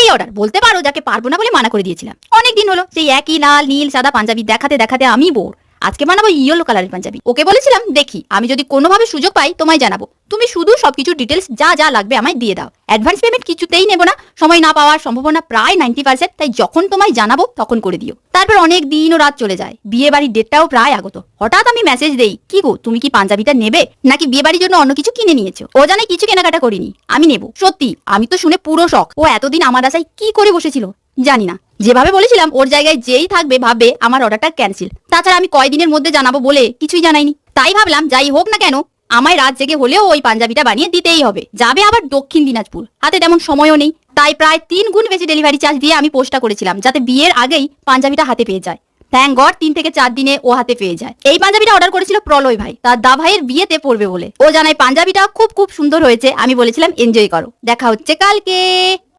সেই অর্ডার বলতে পারো, যাকে পারবো না বলে মানা করে দিয়েছিলাম। অনেকদিন হলো সেই একই লাল নীল সাদা পাঞ্জাবি দেখাতে দেখাতে আমি বোর। আজকে বানাবো ইয়েলো কালারের পাঞ্জাবি। ওকে বলেছিলাম দেখি আমি যদি কোনোভাবে সুযোগ পাই তোমায় জানাবো, তুমি শুধু সবকিছু ডিটেলস যা যা লাগবে আমায় দিয়ে দাও। অ্যাডভান্স পেমেন্ট কিছুতেই নেব না, সময় না পাওয়ার সম্ভাবনা প্রায় 90%, তাই যখন তোমায় জানাবো তখন করে দিও। তারপর অনেক দিন ও রাত চলে যায়, বিয়ে বাড়ির ডেটটাও প্রায় আগত। হঠাৎ আমি মেসেজ দেই, কি গো তুমি কি পাঞ্জাবিটা নেবে নাকি বিয়ে বাড়ির জন্য অন্য কিছু কিনে নিয়েছো? ও জানে কিছু কেনাকাটা করিনি, আমি নেব। সত্যি আমি তো শুনে পুরো শখ। ও এতদিন আমার আশায় কি করে বসেছিল জানি না। যেভাবে বলেছিলাম ওর জায়গায় যেই থাকবে ভাববে আমার অর্ডারটা ক্যান্সেল। তাছাড়া আমি কয়দিনের মধ্যে জানাবো বলে কিছুই জানাইনি। তাই ভাবলাম যাই হোক না কেন আমায় রাত জেগে হলেও ওই পাঞ্জাবিটা বানিয়ে দিতেই হবে। যাবে আবার দক্ষিণ দিনাজপুর, হাতে তেমন সময়ও নেই। তাই প্রায় 3 গুণ বেশি ডেলিভারি চার্জ দিয়ে আমি পোস্টটা করেছিলাম, যাতে বিয়ের আগেই পাঞ্জাবিটা হাতে পেয়ে যায়। থ্যাঙ্ক গড 3 থেকে 4 দিনে ও হাতে পেয়ে যায়। এই পাঞ্জাবিটা অর্ডার করেছিল প্রলয় ভাই, তার দা ভাইয়ের বিয়েতে পরবে বলে। ও জানায় পাঞ্জাবিটা খুব খুব সুন্দর হয়েছে। আমি বলেছিলাম এনজয় করো, দেখা হচ্ছে কালকে।